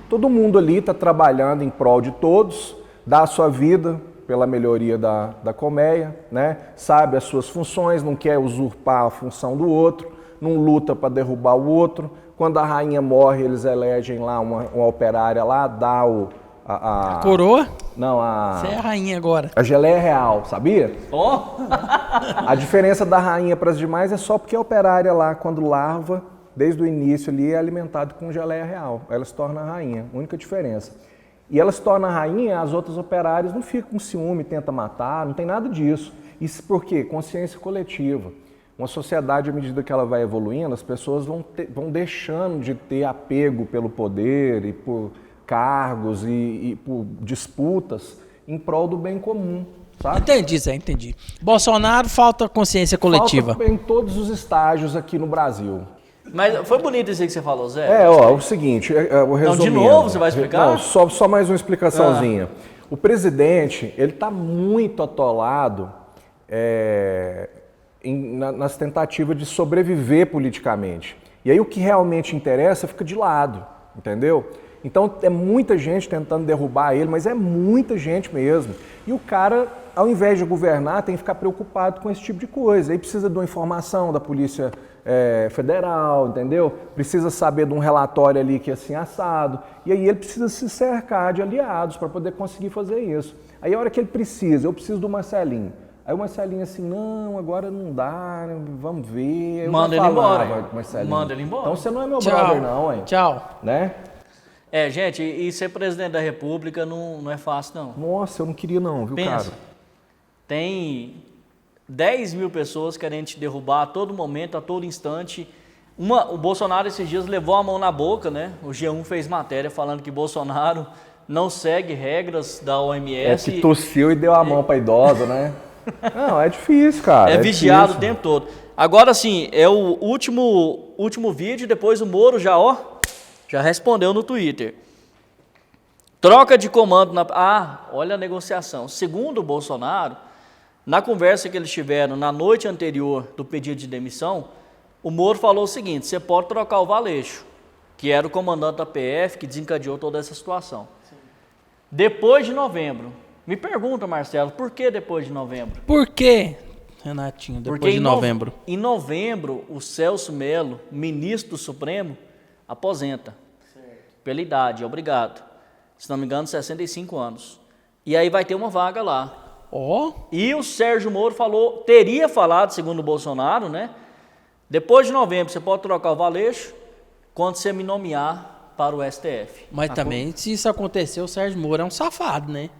Todo mundo ali está trabalhando em prol de todos, dá a sua vida pela melhoria da colmeia, né? Sabe as suas funções, não quer usurpar a função do outro, não luta para derrubar o outro. Quando a rainha morre, eles elegem lá uma operária lá, dá a Coroa? Não, Você é a rainha agora. a geleia real, sabia? Ó, A diferença da rainha para as demais é só porque a operária lá, quando larva, desde o início ali, é alimentada com geleia real. Ela se torna a rainha, única diferença. E ela se torna a rainha, as outras operárias não ficam com ciúme, tentam matar, não tem nada disso. Isso por quê? Consciência coletiva. Uma sociedade, à medida que ela vai evoluindo, as pessoas vão deixando de ter apego pelo poder e por cargos e por disputas em prol do bem comum, sabe? Entendi, Zé, entendi. Bolsonaro, falta consciência coletiva. Falta em todos os estágios aqui no Brasil. mas foi bonito isso aí que você falou, Zé. É o seguinte, o resumindo. de novo você vai explicar? Não, só mais uma explicaçãozinha. O presidente, ele está muito atolado nas tentativas de sobreviver politicamente. E aí o que realmente interessa fica de lado, entendeu? Então é muita gente tentando derrubar ele, mas é muita gente mesmo. E o cara, ao invés de governar, tem que ficar preocupado com esse tipo de coisa. Aí precisa de uma informação da Polícia Federal, entendeu? Precisa saber de um relatório ali que é assim assado. E aí ele precisa se cercar de aliados para poder conseguir fazer isso. Aí a hora que ele precisa, eu preciso do Marcelinho. Aí o Marcelinho assim, não, agora não dá, vamos ver. Eu Manda já ele embora. falava, Marcelinho. Manda ele embora. Então você não é meu Tchau. brother não, hein? Tchau. Né? Gente, e ser presidente da República não é fácil, não. Nossa, eu não queria não, viu, Pensa, cara? tem 10 mil pessoas querendo te derrubar a todo momento, a todo instante. O Bolsonaro esses dias levou a mão na boca, né? O G1 fez matéria falando que Bolsonaro não segue regras da É OMS. que tossiu e deu a mão pra idosa, né? Não, é difícil, cara. É vigiado o difícil. tempo todo. Agora sim, é o último vídeo, depois o Moro já respondeu no Twitter. Troca de comando olha a negociação. Segundo o Bolsonaro, na conversa que eles tiveram na noite anterior do pedido de demissão, o Moro falou o seguinte: você pode trocar o Valeixo, que era o comandante da PF, que desencadeou toda essa situação. Depois de novembro. Me pergunta, Marcelo, por que depois de novembro? Por quê, Renatinho, depois Porque de novembro? Em novembro, o Celso Mello, ministro do Supremo, aposenta. Pela idade, obrigado. Se não me engano, 65 anos. E aí vai ter uma vaga lá. Ó, E o Sérgio Moro teria falado, segundo o Bolsonaro, né? Depois de novembro, você pode trocar o Valeixo quando você me nomear para o STF. mas também, se isso acontecer, o Sérgio Moro é um safado, né?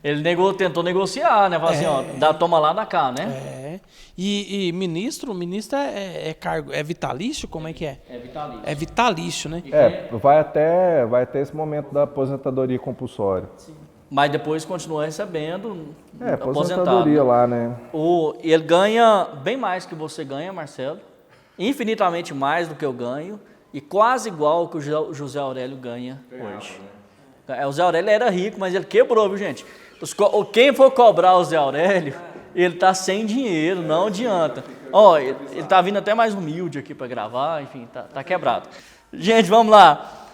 Ele tentou negociar, né? Falou assim, ó, toma lá, dá cá, né? É. E ministro é cargo, é vitalício? Como é que é? É vitalício. É vitalício, né? Vai até esse momento da aposentadoria compulsória. Mas depois continua recebendo aposentado. Aposentadoria lá, né? Ele ganha bem mais que você ganha, Marcelo. Infinitamente mais do que eu ganho. E quase igual que o José Aurélio ganha hoje. O Zé Aurélio era rico, mas ele quebrou, viu, gente? Quem for cobrar o Zé Aurélio, ele tá sem dinheiro, não adianta. Ó, ele tá vindo até mais humilde aqui para gravar, enfim, tá quebrado. Gente, vamos lá.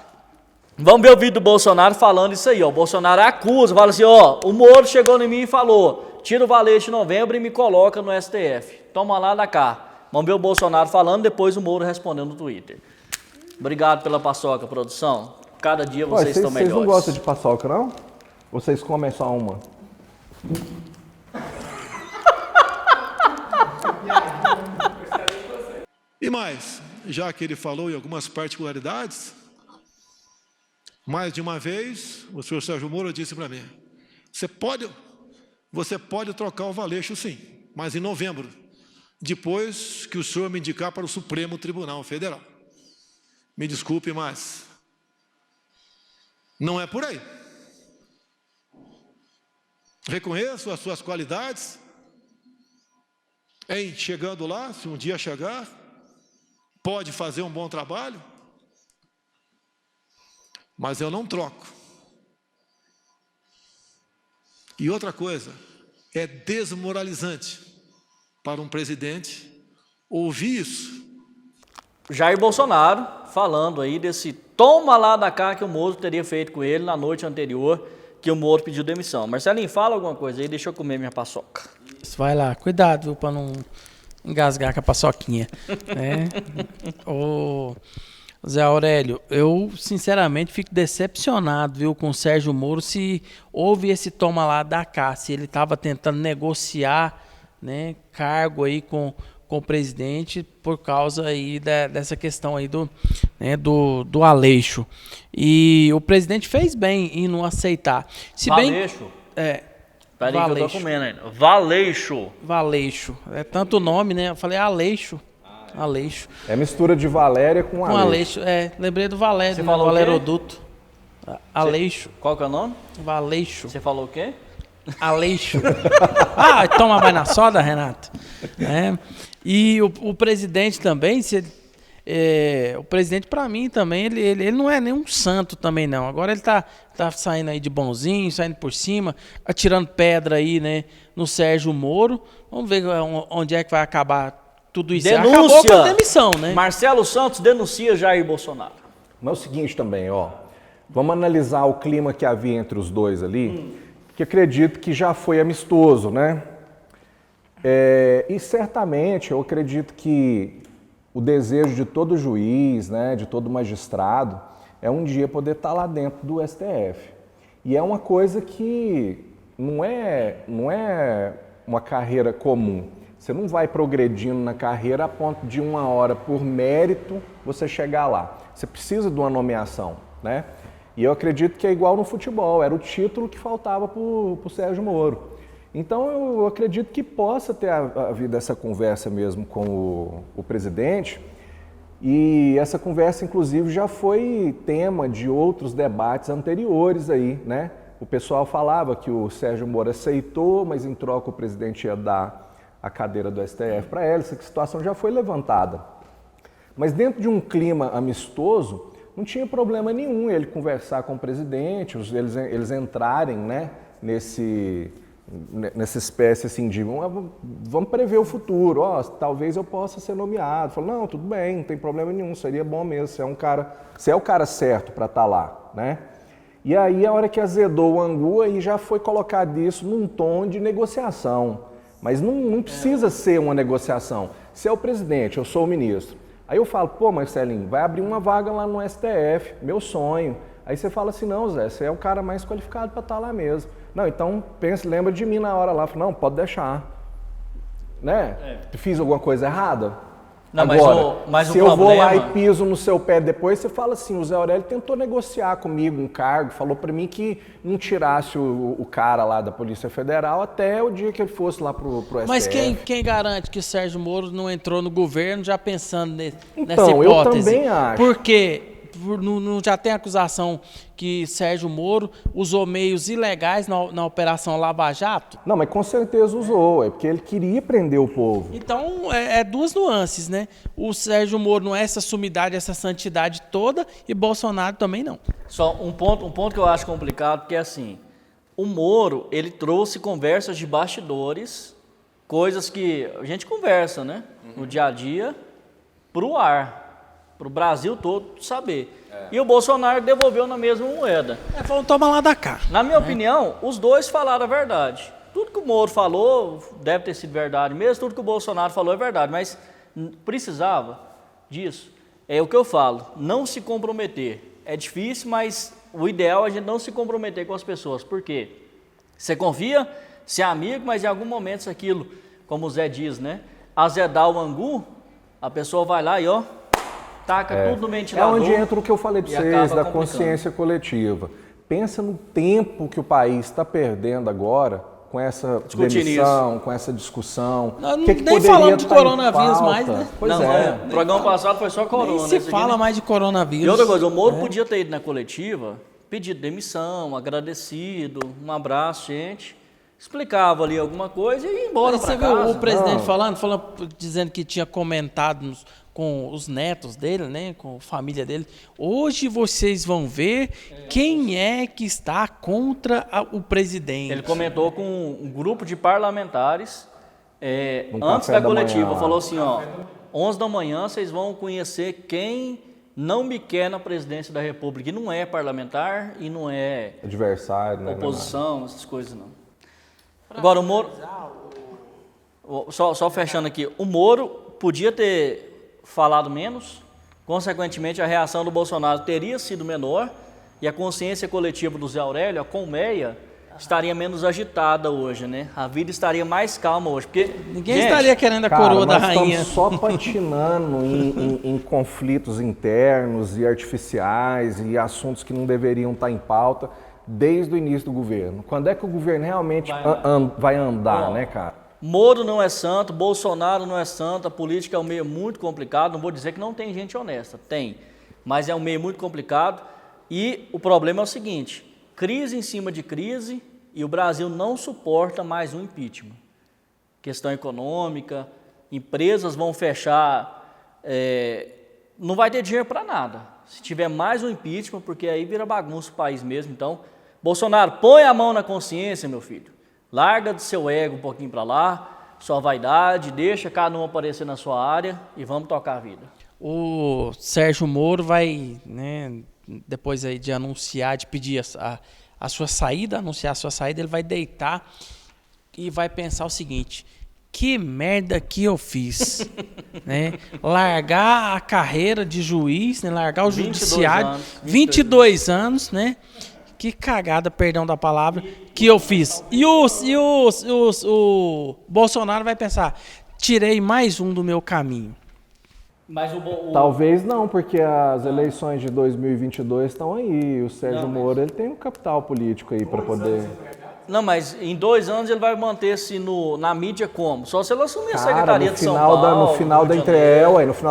Vamos ver o vídeo do Bolsonaro falando isso aí, ó. O Bolsonaro acusa, fala assim, ó, o Moro chegou em mim e falou, tira o Valeixo em novembro e me coloca no STF. Toma lá, dá cá. Vamos ver o Bolsonaro falando, depois o Moro respondendo no Twitter. Obrigado pela paçoca, produção. Cada dia vocês estão melhores. Vocês não gostam de paçoca, não? Ou vocês comem só uma? E mais, já que ele falou em algumas particularidades, mais de uma vez, o senhor Sérgio Moro disse para mim, você pode trocar o Valeixo sim, mas em novembro, depois que o senhor me indicar para o Supremo Tribunal Federal. Me desculpe, mas não é por aí. Reconheço as suas qualidades em chegando lá, se um dia chegar, pode fazer um bom trabalho, mas eu não troco. E outra coisa, é desmoralizante para um presidente ouvir isso. Jair Bolsonaro falando aí desse toma lá da cá que o Moro teria feito com ele na noite anterior que o Moro pediu demissão. Marcelinho, fala alguma coisa aí, deixa eu comer minha paçoca. Vai lá, cuidado, viu, para não engasgar com a paçoquinha. Né? Ô, Zé Aurélio, eu sinceramente fico decepcionado, viu, com o Sérgio Moro, se houve esse toma lá da cá, se ele estava tentando negociar, né, cargo aí com o presidente por causa aí dessa questão aí do Aleixo. E o presidente fez bem em não aceitar. Se Valeixo? Bem, é. Peraí que eu tô comendo ainda. Valeixo. Valeixo. É tanto nome, né? Eu falei Aleixo. Aleixo. É mistura de Valéria com Aleixo. Aleixo, lembrei do Valério, Você né? falou Valeroduto. Aleixo. Qual que é o nome? Valeixo. Você falou o quê? Aleixo. Toma mais na soda, Renato. E o presidente também, o presidente para mim também, ele não é nenhum santo também não. Agora ele tá saindo aí de bonzinho, saindo por cima, atirando pedra aí, né, no Sérgio Moro. Vamos ver onde é que vai acabar tudo isso. Denúncia! Acabou com a demissão, né? Marcelo Santos denuncia Jair Bolsonaro. Mas é o seguinte também, ó. Vamos analisar o clima que havia entre os dois ali, que acredito que já foi amistoso, né? E certamente eu acredito que o desejo de todo juiz, né, de todo magistrado, é um dia poder estar lá dentro do STF. E é uma coisa que não é uma carreira comum. Você não vai progredindo na carreira a ponto de uma hora por mérito você chegar lá. Você precisa de uma nomeação, né? E eu acredito que é igual no futebol, era o título que faltava para o Sérgio Moro. Então eu acredito que possa ter havido essa conversa mesmo com o presidente, e essa conversa inclusive já foi tema de outros debates anteriores aí, né? O pessoal falava que o Sérgio Moro aceitou, mas em troca o presidente ia dar a cadeira do STF para ela. Essa situação já foi levantada. Mas dentro de um clima amistoso, não tinha problema nenhum ele conversar com o presidente, eles entrarem, né, nessa espécie assim de vamos prever o futuro, talvez eu possa ser nomeado. Falou, não, tudo bem, não tem problema nenhum, seria bom mesmo, você é o cara certo para estar lá, né? E aí a hora que azedou o angu, aí já foi colocado isso num tom de negociação, mas não precisa ser uma negociação. Se é o presidente, eu sou o ministro, aí eu falo, pô, Marcelinho, vai abrir uma vaga lá no STF, meu sonho. Aí você fala assim, não, Zé, você é o cara mais qualificado para estar lá mesmo. Não, então lembra de mim na hora lá. Fala, não, pode deixar. Né? Fiz alguma coisa errada? Não, agora, mas se eu vou lá e piso no seu pé depois, você fala assim, o Zé Aurélio tentou negociar comigo um cargo, falou para mim que não tirasse o cara lá da Polícia Federal até o dia que ele fosse lá pro STF. Mas quem garante que o Sérgio Moro não entrou no governo já pensando nessa então, hipótese? Eu também acho. Porque já tem acusação que Sérgio Moro usou meios ilegais na Operação Lava Jato? Não, mas com certeza usou, é porque ele queria prender o povo. Então, é duas nuances, né? O Sérgio Moro não é essa sumidade, essa santidade toda, e Bolsonaro também não. Só um ponto que eu acho complicado, porque assim, o Moro, ele trouxe conversas de bastidores, coisas que a gente conversa, né, no dia a dia, pro ar. Para o Brasil todo saber. E o Bolsonaro devolveu na mesma moeda. Vamos tomar lá da cá. Na minha opinião, os dois falaram a verdade. Tudo que o Moro falou deve ter sido verdade mesmo, tudo que o Bolsonaro falou é verdade, mas precisava disso. É o que eu falo, não se comprometer. É difícil, mas o ideal é a gente não se comprometer com as pessoas. Por quê? Você confia, você é amigo, mas em algum momento isso aquilo, como o Zé diz, né? Azedar o angu, a pessoa vai lá e taca tudo no ventilador. É onde entra o que eu falei para vocês, da consciência coletiva. Pensa no tempo que o país está perdendo agora com essa demissão, com essa discussão. Nem falando de coronavírus mais, né? Pois O programa passado foi só corona. Nem se fala mais de coronavírus. E outra coisa, o Moro podia ter ido na coletiva, pedido demissão, agradecido, um abraço, gente. Explicava ali alguma coisa e ia embora para casa. Você viu o presidente falando, dizendo que tinha comentado com os netos dele, né, com a família dele. Hoje vocês vão ver quem é que está contra o presidente. Ele comentou com um grupo de parlamentares Um antes café da da coletiva. manhã lá. Falou assim, ó, 11 da manhã vocês vão conhecer quem não me quer na presidência da República. E não é parlamentar e não é Adversário, né? oposição, essas coisas não. Agora, o Moro... Só fechando aqui. O Moro podia ter falado menos, consequentemente a reação do Bolsonaro teria sido menor e a consciência coletiva do Zé Aurélio, a colmeia, estaria menos agitada hoje, né? A vida estaria mais calma hoje, porque... Ninguém estaria querendo a Cara, coroa da nós rainha. estamos só patinando em conflitos internos e artificiais e assuntos que não deveriam estar em pauta desde o início do governo. Quando é que o governo realmente vai andar, né, cara? Moro não é santo, Bolsonaro não é santo, a política é um meio muito complicado, não vou dizer que não tem gente honesta, tem, mas é um meio muito complicado e o problema é o seguinte, crise em cima de crise e o Brasil não suporta mais um impeachment. Questão econômica, empresas vão fechar, não vai ter dinheiro para nada, se tiver mais um impeachment, porque aí vira bagunça o país mesmo, então, Bolsonaro, põe a mão na consciência, meu filho. Larga do seu ego um pouquinho para lá, sua vaidade, deixa cada um aparecer na sua área e vamos tocar a vida. O Sérgio Moro vai, né, depois aí de anunciar, de pedir a sua saída, anunciar a sua saída, ele vai deitar e vai pensar o seguinte: que merda que eu fiz, né? Largar a carreira de juiz, né? Largar o judiciário, 22 anos, né? Que cagada, perdão da palavra, que eu fiz. E o Bolsonaro vai pensar, tirei mais um do meu caminho. Mas Talvez não, porque as eleições de 2022 estão aí. O Sérgio Moro ele tem um capital político aí para poder... Não, mas em 2 anos ele vai manter-se na mídia como? Só se ele assumir a Cara, Secretaria de São Paulo. no final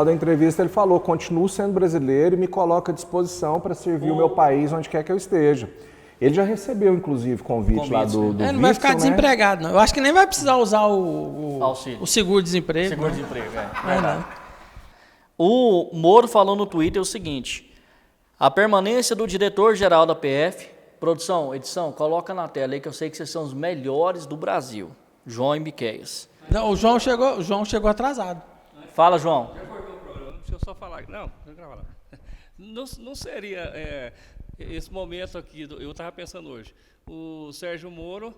da entrevista ele falou: continuo sendo brasileiro e me coloco à disposição para servir o meu país onde quer que eu esteja. Ele já recebeu, inclusive, convite lá do Ele não vai ficar desempregado, não. Eu acho que nem vai precisar usar o seguro-desemprego. Seguro-desemprego, verdade. O Moro falou no Twitter o seguinte: a permanência do diretor-geral da PF, produção, edição, coloca na tela aí que eu sei que vocês são os melhores do Brasil, João e Miqueias. Não, o João chegou atrasado. Fala, João. Já cortou o programa, deixa eu só falar. Não seria esse momento aqui, eu estava pensando hoje, o Sérgio Moro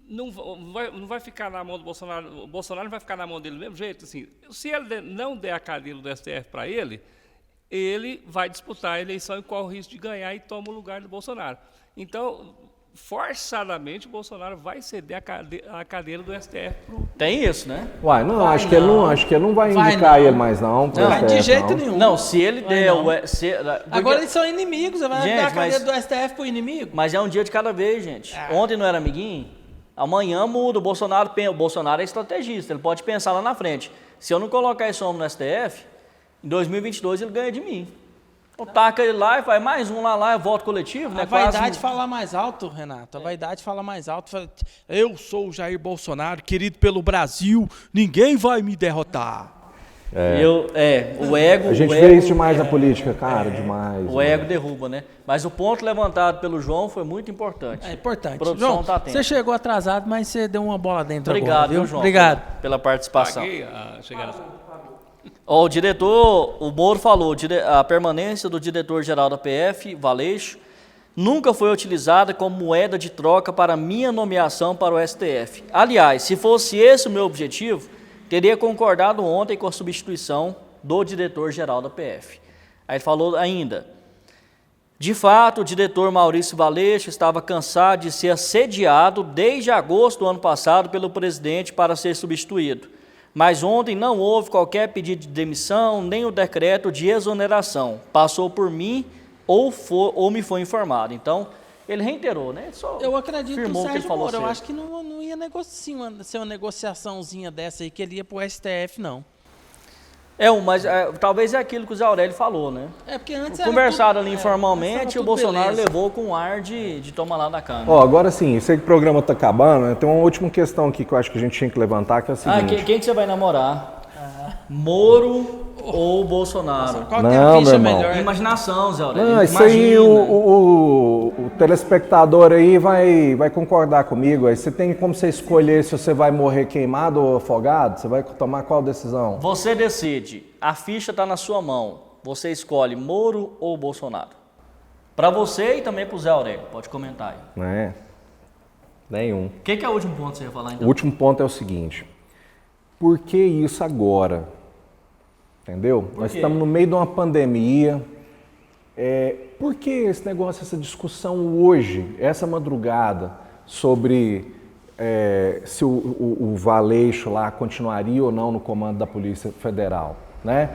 não vai ficar na mão do Bolsonaro, o Bolsonaro não vai ficar na mão dele do mesmo jeito, assim, se ele não der a cadeira do STF para ele vai disputar a eleição e corre o risco de ganhar e toma o lugar do Bolsonaro. Então, forçadamente, o Bolsonaro vai ceder a cadeira do STF pro... Tem isso, né? Uai, não, acho que ele não vai indicar ele mais não. Não, de jeito nenhum. Não, se ele der Agora eles são inimigos, você vai dar a cadeira do STF pro inimigo? Mas é um dia de cada vez, gente. Ontem não era amiguinho, amanhã muda. O Bolsonaro é estrategista, ele pode pensar lá na frente. Se eu não colocar esse homem no STF, em 2022 ele ganha de mim. Taca ele lá e vai mais um lá, é voto coletivo, né? A vaidade fala mais alto, Renato. A vaidade fala mais alto. Eu sou o Jair Bolsonaro, querido pelo Brasil, ninguém vai me derrotar. O ego... A gente vê isso demais na política, cara, demais. O ego derruba, né? Mas o ponto levantado pelo João foi muito importante. É importante. A produção João, tá atenta. Você chegou atrasado, mas você deu uma bola dentro Obrigado, agora, viu? João? Obrigado. Pela participação. Paguei a chegada. O Moro falou, a permanência do diretor-geral da PF, Valeixo, nunca foi utilizada como moeda de troca para minha nomeação para o STF. Aliás, se fosse esse o meu objetivo, teria concordado ontem com a substituição do diretor-geral da PF. Aí ele falou ainda: de fato, o diretor Maurício Valeixo estava cansado de ser assediado desde agosto do ano passado pelo presidente para ser substituído. Mas ontem não houve qualquer pedido de demissão, nem o decreto de exoneração. Passou por mim ou me foi informado. Então, ele reiterou, né? Eu acredito que o Sérgio Moro, eu ser. acho que não ia ser uma negociaçãozinha dessa aí, que ele ia pro STF, não. Mas talvez é aquilo que o Zé Aurélio falou, né? É porque antes conversaram ali informalmente antes e o Bolsonaro beleza. levou com um ar de toma lá da cana. Agora sim, sei que o programa tá acabando, né? Tem uma última questão aqui que eu acho que a gente tinha que levantar, que é a seguinte. Quem que você vai namorar? Moro ou Bolsonaro? Qual que é a Não, ficha meu irmão. melhor? Imaginação, Zé Aurélio. Não, isso aí Imagina. o telespectador aí vai concordar comigo. Aí você tem como você escolher se você vai morrer queimado ou afogado? Você vai tomar qual decisão? Você decide. A ficha está na sua mão. Você escolhe Moro ou Bolsonaro. Para você e também para o Zé Aurélio. Pode comentar aí. Não é? Nenhum. O que é o último ponto que você ia falar O então? último ponto é o seguinte. Por que isso agora? Entendeu? Nós quê? estamos no meio de uma pandemia. Por que esse negócio, essa discussão hoje, essa madrugada, sobre se o Valeixo lá continuaria ou não no comando da Polícia Federal? Né?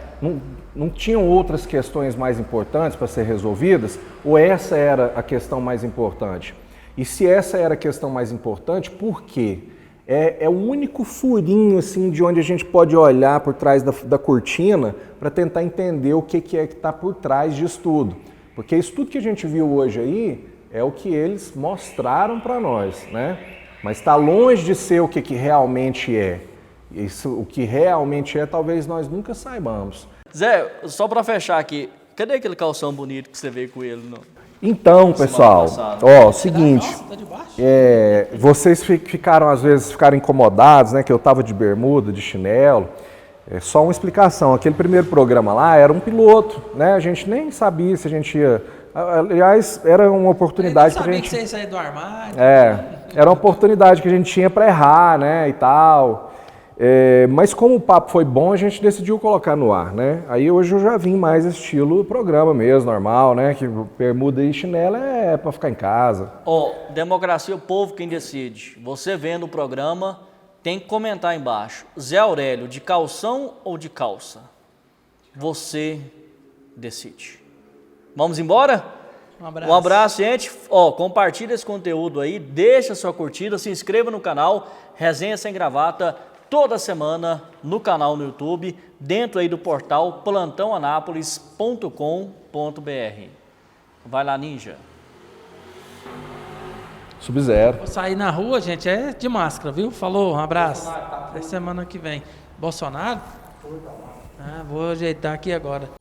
Não tinham outras questões mais importantes para ser resolvidas? Ou essa era a questão mais importante? E se essa era a questão mais importante, por quê? É o único furinho assim, de onde a gente pode olhar por trás da cortina para tentar entender o que é que está por trás disso tudo. Porque isso tudo que a gente viu hoje aí é o que eles mostraram para nós, né? Mas está longe de ser o que realmente é. Isso, o que realmente é, talvez nós nunca saibamos. Zé, só para fechar aqui, cadê aquele calção bonito que você veio com ele? Não? Então, pessoal, o seguinte, Nossa, tá de baixo? vocês às vezes ficaram incomodados, né, que eu estava de bermuda, de chinelo. É só uma explicação, aquele primeiro programa lá era um piloto, né, a gente nem sabia se a gente ia... Aliás, era uma oportunidade Eu que a sabia gente... que você ia sair do armário. Era uma oportunidade que a gente tinha para errar, né, e tal. Mas como o papo foi bom, a gente decidiu colocar no ar, né? Aí hoje eu já vim mais estilo programa mesmo, normal, né? Que bermuda e chinelo é para ficar em casa. Democracia, o povo quem decide. Você vendo o programa, tem que comentar embaixo. Zé Aurélio, de calção ou de calça? Você decide. Vamos embora? Um abraço, gente. Compartilha esse conteúdo aí, deixa sua curtida, se inscreva no canal Resenha Sem Gravata, toda semana no canal no YouTube, dentro aí do portal plantãoanápolis.com.br. Vai lá, Ninja. Sub-Zero. Vou sair na rua, gente, é de máscara, viu? Falou, um abraço. Até semana que vem. Bolsonaro? Vou ajeitar aqui agora.